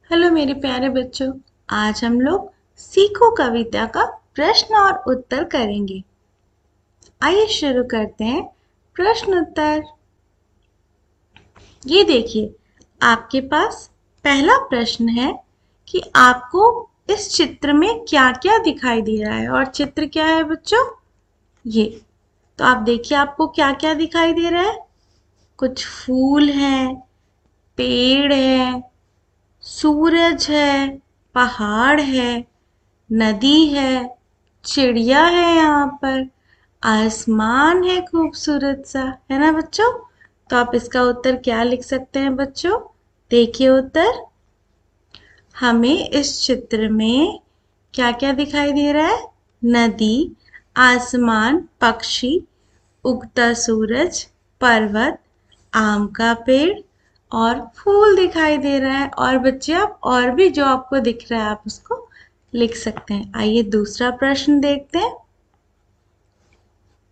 Hello मेरे प्यारे बच्चों। आज हम लोग सीखो कविता का प्रश्न और उत्तर करेंगे। आइए शुरू करते हैं प्रश्न उत्तर। ये देखिए, आपके पास पहला प्रश्न है कि आपको इस चित्र में क्या क्या दिखाई दे रहा है। और चित्र क्या है बच्चों? ये तो आप देखिए, आपको क्या क्या दिखाई दे रहा है। कुछ फूल हैं, पेड़ है, सूरज है, पहाड़ है, नदी है, चिड़िया है, यहाँ पर आसमान है खूबसूरत सा, है ना बच्चों। तो आप इसका उत्तर क्या लिख सकते हैं बच्चों? देखिए उत्तर। हमें इस चित्र में क्या क्या दिखाई दे रहा है? नदी, आसमान, पक्षी, उगता सूरज, पर्वत, आम का पेड़ और फूल दिखाई दे रहा है। और बच्चे, आप और भी जो आपको दिख रहा है आप उसको लिख सकते हैं। आइए दूसरा प्रश्न देखते हैं।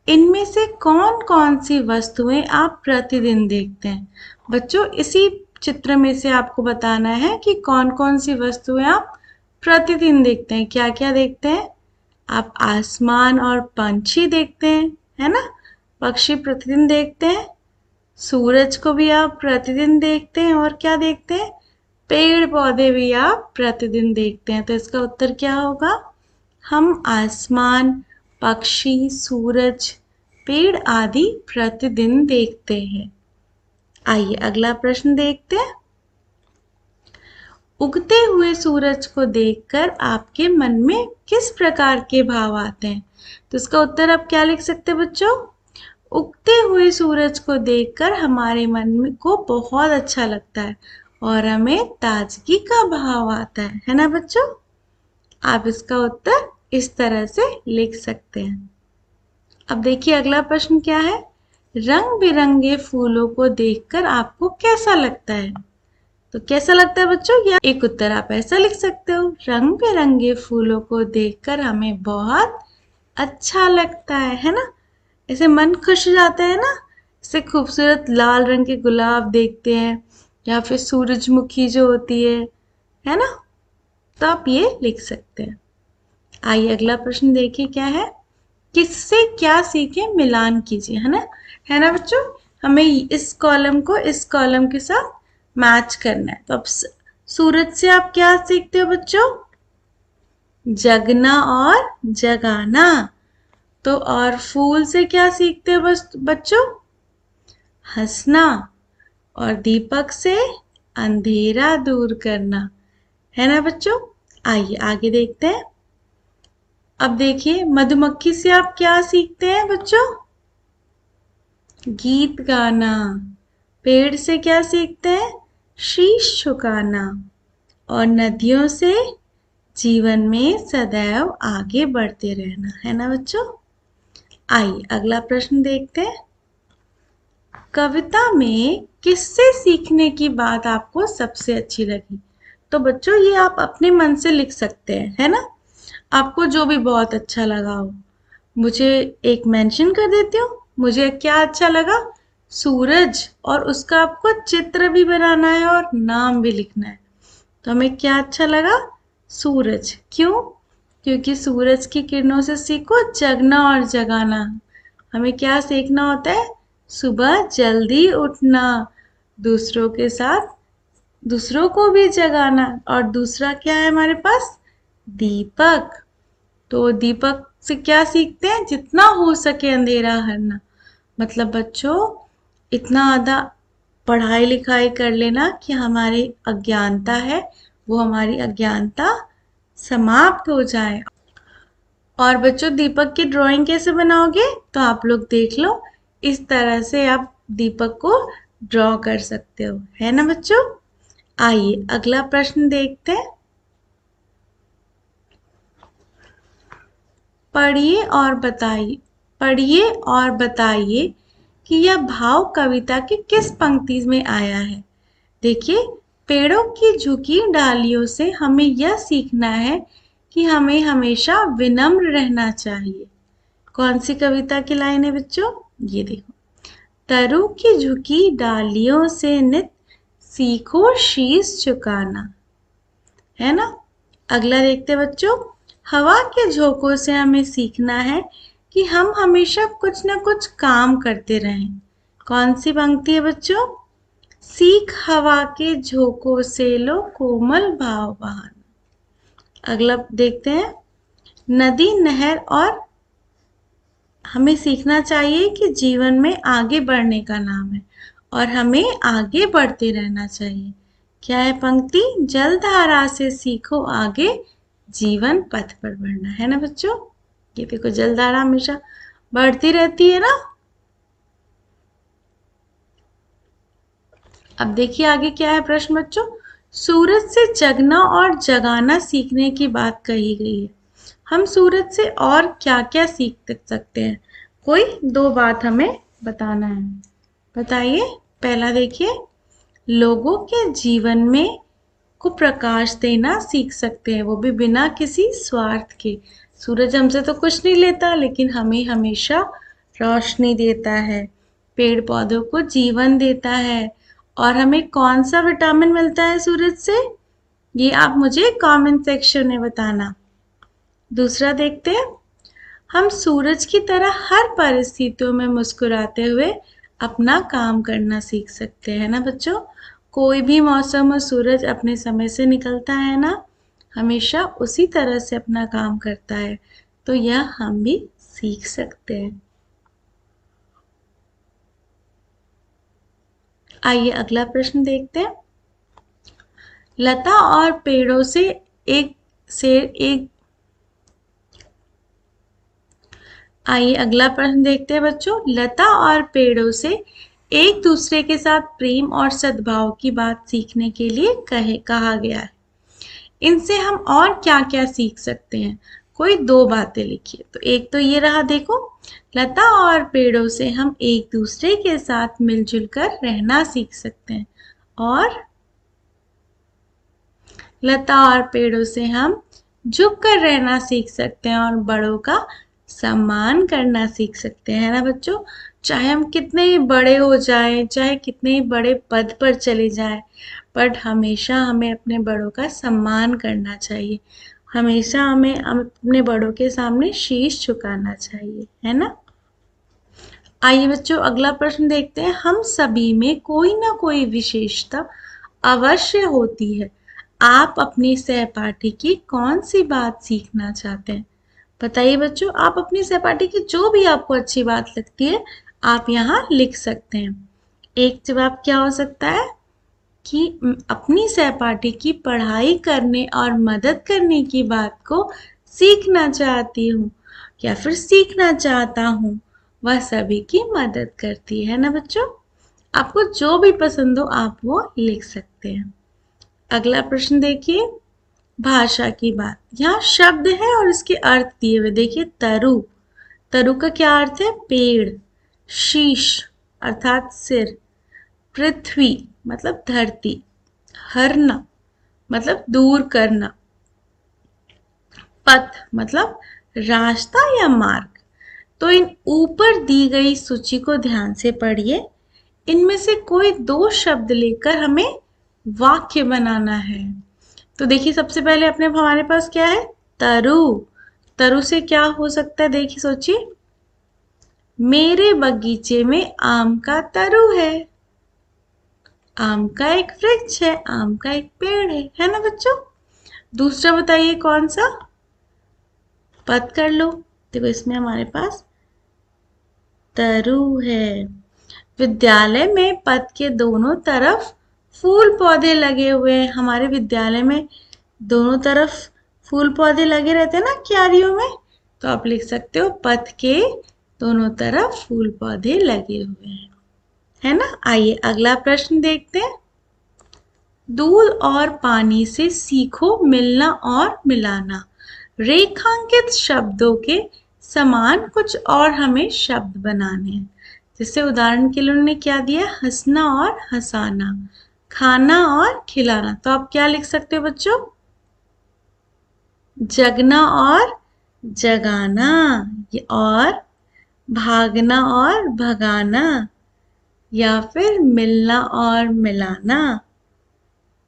इनमें से कौन कौन सी वस्तुएं आप प्रतिदिन देखते हैं? बच्चों, इसी चित्र में से आपको बताना है कि कौन कौन सी वस्तुएं आप प्रतिदिन देखते हैं। क्या क्या देखते हैं? आप आसमान और पंछी देखते हैं, है ना। पक्षी प्रतिदिन देखते हैं, सूरज को भी आप प्रतिदिन देखते हैं, और क्या देखते हैं? पेड़ पौधे भी आप प्रतिदिन देखते हैं। तो इसका उत्तर क्या होगा? हम आसमान, पक्षी, सूरज, पेड़ आदि प्रतिदिन देखते हैं। आइए अगला प्रश्न देखते हैं। उगते हुए सूरज को देखकर आपके मन में किस प्रकार के भाव आते हैं? तो इसका उत्तर आप क्या लिख सकते हैं बच्चों? उगते हुए सूरज को देखकर हमारे मन में को बहुत अच्छा लगता है और हमें ताजगी का भाव आता है ना बच्चों। आप इसका उत्तर इस तरह से लिख सकते हैं। अब देखिए अगला प्रश्न क्या है। रंग बिरंगे फूलों को देखकर आपको कैसा लगता है? तो कैसा लगता है बच्चों? या एक उत्तर आप ऐसा लिख सकते हो, रंग बिरंगे फूलों को देखकर हमें बहुत अच्छा लगता है ना। ऐसे मन खुश हो जाता है ना। ऐसे खूबसूरत लाल रंग के गुलाब देखते हैं, या फिर सूरजमुखी जो होती है ना। तो आप ये लिख सकते हैं। आइए अगला प्रश्न देखिए क्या है। किससे क्या सीखे मिलान कीजिए, है ना बच्चों। हमें इस कॉलम को इस कॉलम के साथ मैच करना है। तो अब सूरज से आप क्या सीखते हो बच्चों? जगना और जगाना। तो और फूल से क्या सीखते हो बच्चों? हंसना। और दीपक से अंधेरा दूर करना, है ना बच्चों। आइए आगे देखते हैं। अब देखिए, मधुमक्खी से आप क्या सीखते हैं बच्चों? गीत गाना। पेड़ से क्या सीखते हैं? शीश झुकाना। और नदियों से जीवन में सदैव आगे बढ़ते रहना, है ना बच्चों। आइए अगला प्रश्न देखते हैं। कविता में किससे सीखने की बात आपको सबसे अच्छी लगी? तो बच्चों, ये आप अपने मन से लिख सकते हैं, है ना। आपको जो भी बहुत अच्छा लगा हो। मुझे एक मेंशन कर देती हूँ। मुझे क्या अच्छा लगा? सूरज, और उसका आपको चित्र भी बनाना है और नाम भी लिखना है। तो हमें क्या अच्छा लगा? सूरज। क्यों? क्योंकि सूरज की किरणों से सीखो जगना और जगाना। हमें क्या सीखना होता है? सुबह जल्दी उठना, दूसरों के साथ दूसरों को भी जगाना। और दूसरा क्या है हमारे पास? दीपक। तो दीपक से क्या सीखते हैं? जितना हो सके अंधेरा हरना। मतलब बच्चों, इतना ज़्यादा पढ़ाई लिखाई कर लेना कि हमारी अज्ञानता है वो हमारी अज्ञानता समाप्त हो जाए। और बच्चों, दीपक की ड्राइंग कैसे बनाओगे? तो आप लोग देख लो, इस तरह से आप दीपक को ड्रॉ कर सकते हो, है ना बच्चों। आइए अगला प्रश्न देखते हैं। पढ़िए और बताइए पढ़िए और बताइए कि यह भाव कविता की किस पंक्ति में आया है। देखिए, पेड़ों की झुकी डालियों से हमें यह सीखना है कि हमें हमेशा विनम्र रहना चाहिए। कौन सी कविता की लाइन है बच्चों? ये देखो। तरु की झुकी डालियों से नित सीखो शीश झुकाना। है ना। अगला देखते हैं बच्चों, हवा के झोंकों से हमें सीखना है कि हम हमेशा कुछ ना कुछ काम करते रहें। कौन सी पंक्ति है बच्चों? सीख हवा के झोंकों से लो कोमल भाव बहाना। अगला देखते हैं, नदी नहर और हमें सीखना चाहिए कि जीवन में आगे बढ़ने का नाम है और हमें आगे बढ़ते रहना चाहिए। क्या है पंक्ति? जलधारा से सीखो आगे जीवन पथ पर बढ़ना, है ना बच्चों। ये देखो जलधारा हमेशा बढ़ती रहती है ना। अब देखिए आगे क्या है प्रश्न बच्चों, सूरज से जगना और जगाना सीखने की बात कही गई है। हम सूरज से और क्या क्या सीख सकते हैं? कोई दो बात हमें बताना है, बताइए। पहला देखिए, लोगों के जीवन में को प्रकाश देना सीख सकते हैं, वो भी बिना किसी स्वार्थ के। सूरज हमसे तो कुछ नहीं लेता लेकिन हमें हमेशा रोशनी देता है, पेड़ पौधों को जीवन देता है। और हमें कौन सा विटामिन मिलता है सूरज से, ये आप मुझे कमेंट सेक्शन में बताना। दूसरा देखते हैं, हम सूरज की तरह हर परिस्थितियों में मुस्कुराते हुए अपना काम करना सीख सकते हैं ना बच्चों। कोई भी मौसम और सूरज अपने समय से निकलता है ना, हमेशा उसी तरह से अपना काम करता है, तो यह हम भी सीख सकते हैं। आइए अगला प्रश्न देखते हैं, लता और पेड़ों से एक एक आइए अगला प्रश्न देखते हैं बच्चों, लता और पेड़ों से एक दूसरे के साथ प्रेम और सद्भाव की बात सीखने के लिए कहा गया है। इनसे हम और क्या क्या सीख सकते हैं? कोई दो बातें लिखिए। तो एक तो ये रहा, देखो, लता और पेड़ों से हम एक दूसरे के साथ मिलजुल कर रहना सीख सकते हैं, और लता और पेड़ों से हम झुक कर रहना सीख सकते हैं और बड़ों का सम्मान करना सीख सकते हैं, है ना बच्चों। चाहे हम कितने ही बड़े हो जाएं, चाहे कितने ही बड़े पद पर चले जाएं, बट हमेशा हमें अपने बड़ों का सम्मान करना चाहिए। हमेशा हमें अपने बड़ों के सामने शीश झुकाना चाहिए, है ना। आइए बच्चों अगला प्रश्न देखते हैं, हम सभी में कोई ना कोई विशेषता अवश्य होती है। आप अपनी सहपाठी की कौन सी बात सीखना चाहते हैं? बताइए बच्चों, आप अपनी सहपाठी की जो भी आपको अच्छी बात लगती है आप यहाँ लिख सकते हैं। एक जवाब क्या हो सकता है कि अपनी सहपाठी की पढ़ाई करने और मदद करने की बात को सीखना चाहती हूँ, या फिर सीखना चाहता हूँ। वह सभी की मदद करती है ना बच्चों। आपको जो भी पसंद हो आप वो लिख सकते हैं। अगला प्रश्न देखिए, भाषा की बात। यहाँ शब्द है और इसके अर्थ दिए हुए, देखिए तरु, तरु का क्या अर्थ है? पेड़। शीश अर्थात सिर। पृथ्वी मतलब धरती। हरना मतलब दूर करना। पथ मतलब रास्ता या मार्ग। तो इन ऊपर दी गई सूची को ध्यान से पढ़िए, इनमें से कोई दो शब्द लेकर हमें वाक्य बनाना है। तो देखिए सबसे पहले अपने हमारे पास क्या है? तरु। तरु से क्या हो सकता है, देखिए सोचिए, मेरे बगीचे में आम का तरु है। आम का एक वृक्ष है, आम का एक पेड़ है ना बच्चों। दूसरा बताइए कौन सा? पद कर लो। देखो इसमें हमारे पास तरु है। विद्यालय में पथ के दोनों तरफ फूल पौधे लगे हुए हैं। हमारे विद्यालय में दोनों तरफ फूल पौधे लगे रहते हैं ना क्यारियों में, तो आप लिख सकते हो पथ के दोनों तरफ फूल पौधे लगे हुए हैं, है ना। आइए अगला प्रश्न देखते हैं, दूध और पानी से सीखो मिलना और मिलाना। रेखांकित शब्दों के समान कुछ और हमें शब्द बनाने हैं। जैसे उदाहरण के लिए उन्होंने क्या दिया, हंसना और हंसाना, खाना और खिलाना। तो आप क्या लिख सकते हो बच्चों? जगना और जगाना, और भागना और भगाना, या फिर मिलना और मिलाना।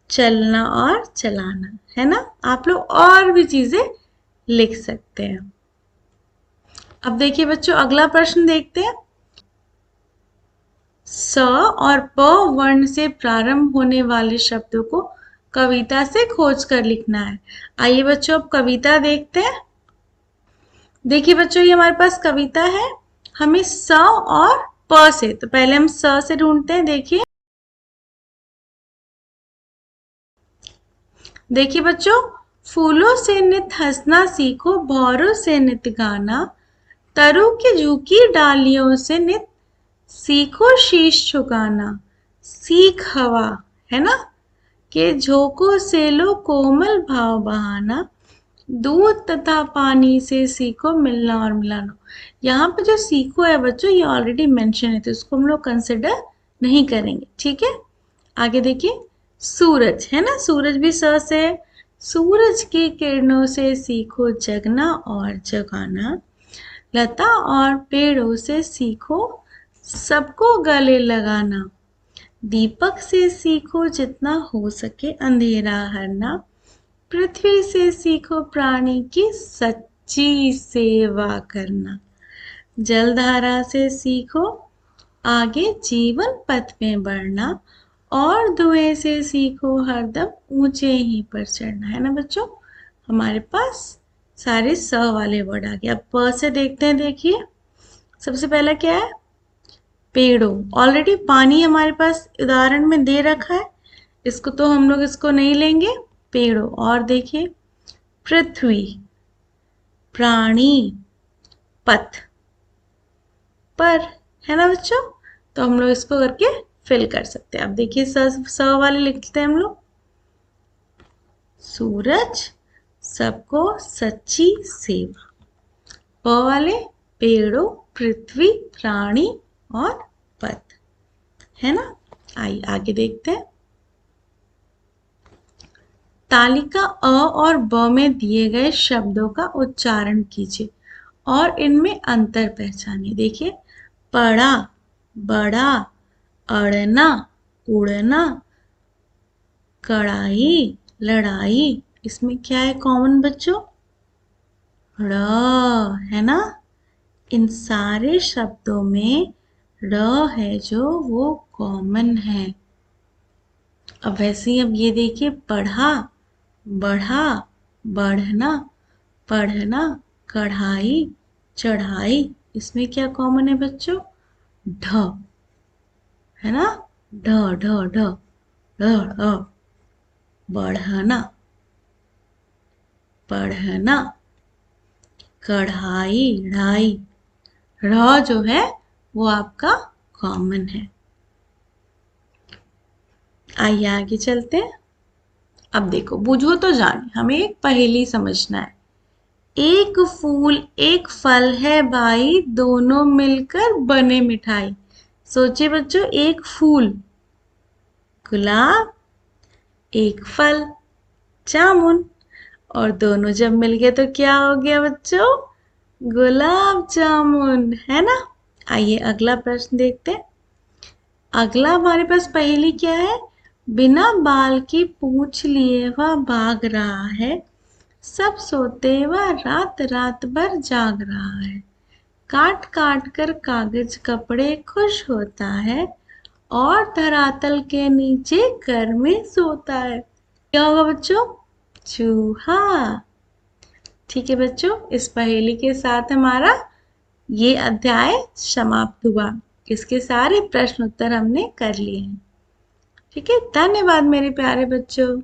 चलना और चलाना, है ना। आप लोग और भी चीजें लिख सकते हैं। अब देखिए बच्चों, अगला प्रश्न देखते हैं। स और प वर्ण से प्रारंभ होने वाले शब्दों को कविता से खोज कर लिखना है। आइए बच्चों, अब कविता देखते हैं। देखिए बच्चों, ये हमारे पास कविता है। हमें स और प से, तो पहले हम स से ढूंढते हैं। देखिए देखिए बच्चों, फूलों से नित हंसना सीखो, भौरों से नित गाना, तरु की झुकी डालियों से नित सीखो शीश झुकाना। सीख हवा, है ना, के झोंकों से लो कोमल भाव बहाना, दूध तथा पानी से सीखो मिलना और मिलाना। यहाँ पे जो सीखो है बच्चों, ये ऑलरेडी मेंशन है, तो इसको हम लोग कंसिडर नहीं करेंगे, ठीक है। आगे देखिए, सूरज, है ना, सूरज भी स से है। सूरज की किरणों से सीखो जगना और जगाना, लता और पेड़ों से सीखो सबको गले लगाना, दीपक से सीखो जितना हो सके अंधेरा हरना, पृथ्वी से सीखो प्राणी की सच्ची सेवा करना, जलधारा से सीखो आगे जीवन पथ में बढ़ना, और धुएं से सीखो हरदम ऊंचे ही पर चढ़ना। है ना बच्चों, हमारे पास सारे स वाले वर्ड आ गए। अब प से देखते हैं। देखिए सबसे पहला क्या है, पेड़ों। ऑलरेडी पानी हमारे पास उदाहरण में दे रखा है, इसको तो हम लोग इसको नहीं लेंगे, पेड़ों। और देखिए, पृथ्वी, प्राणी, पथ, पर, है ना बच्चों, तो हम लोग इसको करके फिल कर सकते हैं। अब देखिए स वाले लिखते हैं हम लोग, सूरज, सबको सच्ची सेवा। प वाले, पेड़ों, पृथ्वी, प्राणी और पथ, है ना। आइए आगे देखते हैं। तालिका अ और ब में दिए गए शब्दों का उच्चारण कीजिए और इनमें अंतर पहचानिए। देखिए, पड़ा, बड़ा, अड़ना, उड़ना, कड़ाई, लड़ाई, इसमें क्या है कॉमन बच्चों, र, है ना। इन सारे शब्दों में र है जो वो कॉमन है। अब वैसे ही अब ये देखिए, पढ़ा, बढ़ा, बढ़ना, पढ़ना, कढ़ाई, चढ़ाई, इसमें क्या कॉमन है बच्चों, ढ, है ना, ढ ढ ढ, ढ ढ, बढ़ना, पढ़ना, कढ़ाई, ढाई, र जो है वो आपका कॉमन है। आइए आगे चलते हैं। अब देखो, बुझो तो जाने, हमें एक पहेली समझना है। एक फूल एक फल है भाई, दोनों मिलकर बने मिठाई। सोचिए बच्चों, एक फूल गुलाब, एक फल जामुन, और दोनों जब मिल गए तो क्या हो गया बच्चों, गुलाब जामुन, है ना। आइए अगला प्रश्न देखते हैं। अगला हमारे पास पहेली क्या है, बिना बाल की पूंछ लिए वह भाग रहा है, सब सोते वह रात रात भर जाग रहा है, काट काट कर कागज कपड़े खुश होता है, और धरातल के नीचे घर में सोता है। क्या होगा बच्चों, चूहा। ठीक है बच्चों, इस पहेली के साथ हमारा ये अध्याय समाप्त हुआ। इसके सारे प्रश्न उत्तर हमने कर लिए हैं। ठीक है, धन्यवाद मेरे प्यारे बच्चों।